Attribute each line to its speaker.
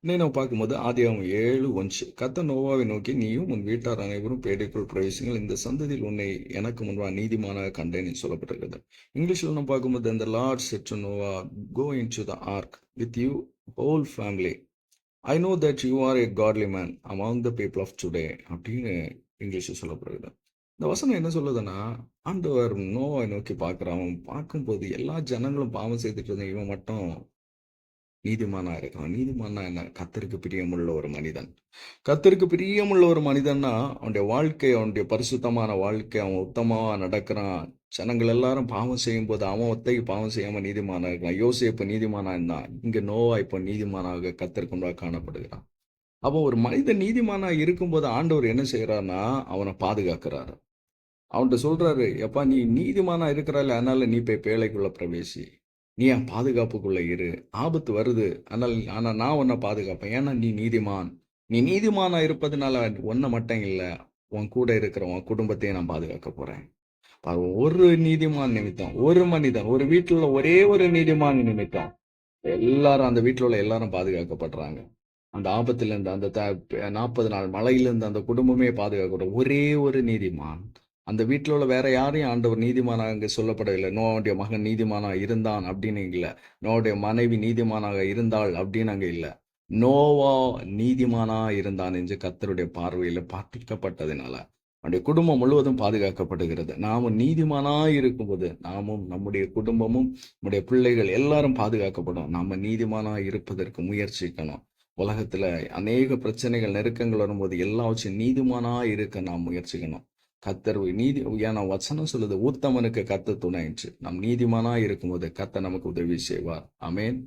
Speaker 1: இன்னைக்கு நம்ம பார்க்கும்போது ஆதியாகமம் 7:1 கர்த்தர் நோவாவை நோக்கி, நீயும் உன் வீட்டார் அனைவரும் பேடைக்குள் பிரவேசிங்கள், இந்த சந்ததியில் உன்னை எனக்கு முன்பாக நீதிமானாக கண்டேன் என்று சொல்லப்பட்டிருக்கிறது. இங்கிலீஷ்ல நம்ம பார்க்கும்போது the Lord said to Noah, go into the ark with you whole family. I know that you are a godly man among the people of today அப்படின்னு இங்கிலீஷில் சொல்லப்படுகிறது. இந்த வசனம் என்ன சொல்லுதுன்னா, ஆண்டவர் நோவாவை நோக்கி பார்க்குறான். அவன் பார்க்கும்போது எல்லா ஜனங்களும் பாவம் செய்துட்டு இருந்த இவன் மட்டும் நீதிமானா இருக்கான். நீதிமான்னா என்ன? கர்த்தருக்கு பிரியமுள்ள ஒரு மனிதன். கர்த்தருக்கு பிரியமுள்ள ஒரு மனிதன்னா அவனுடைய வாழ்க்கை, அவனுடைய பரிசுத்தமான வாழ்க்கை, அவன் உத்தமமா நடக்கிறான். ஜனங்கள் எல்லாரும் பாவம் செய்யும்போது அவன் ஒத்தைக்கு பாவம் செய்யாம நீதிமானா இருக்கான். யோசேப்பு நீதிமானா இருந்தான். இங்க நோவா இப்போ நீதிமானாக கர்த்தருக்கு முன்பாக காணப்படுகிறான். அப்போ ஒரு மனிதன் நீதிமானா இருக்கும்போது ஆண்டவர் என்ன செய்யறாருன்னா அவனை பாதுகாக்கிறாரு. அவன்கிட்ட சொல்றாரு, எப்பா நீ நீதிமானா இருக்கிறாள், அதனால நீ போய் பேழைக்குள்ள பிரவேசி, நீ என் பாதுகாப்புக்குள்ள இரு, ஆபத்து வருது, ஆனா நான் உன்னை பாதுகாப்பேன், ஏன்னா நீ நீதிமான். நீ நீதிமானா இருப்பதனால ஒன்ன மட்டும் இல்ல, உன் கூட இருக்கிற உன் குடும்பத்தையும் நான் பாதுகாக்க போறேன். பாரு, ஒரு நீதிமான் நிமித்தம், ஒரு மனிதன், ஒரு வீட்டுல ஒரே ஒரு நீதிமான் நிமித்தம் எல்லாரும், அந்த வீட்டுல உள்ள எல்லாரும் பாதுகாக்கப்படுறாங்க. அந்த ஆபத்துல இருந்து, அந்த 40 நாள் மழையிலிருந்து அந்த குடும்பமே பாதுகாக்கப்படும். ஒரே ஒரு நீதிமான். அந்த வீட்டில் உள்ள வேற யாரையும் ஆண்டவர் நீதிமானாக அங்கே சொல்லப்படவில்லை. நோவாவுடைய மகன் நீதிமானா இருந்தான் அப்படின்னு இல்லை. நோவாவுடைய மனைவி நீதிமானாக இருந்தாள் அப்படின்னு அங்கே இல்லை. நோவா நீதிமானா இருந்தான் என்று கர்த்தருடைய பார்வையில் பார்க்கப்பட்டதினால அவனுடைய குடும்பம் முழுவதும் பாதுகாக்கப்படுகிறது. நாமும் நீதிமானா இருக்கும்போது நாமும், நம்முடைய குடும்பமும், நம்முடைய பிள்ளைகள் எல்லாரும் பாதுகாக்கப்படும். நாம நீதிமானா இருப்பதற்கு முயற்சிக்கணும். உலகத்துல அநேக பிரச்சனைகள், நெருக்கங்கள் வரும்போது எல்லாவற்றையும் நீதிமானா இருக்க நாம் முயற்சிக்கணும். கர்த்தர் நீதி, ஏன்னா வசனம் சொல்லுது, உத்தமனுக்கு கர்த்தர் துணை என்று. நாம் நீதிமானா இருக்கும்போது கர்த்தர் நமக்கு உதவி செய்வார். ஆமென்.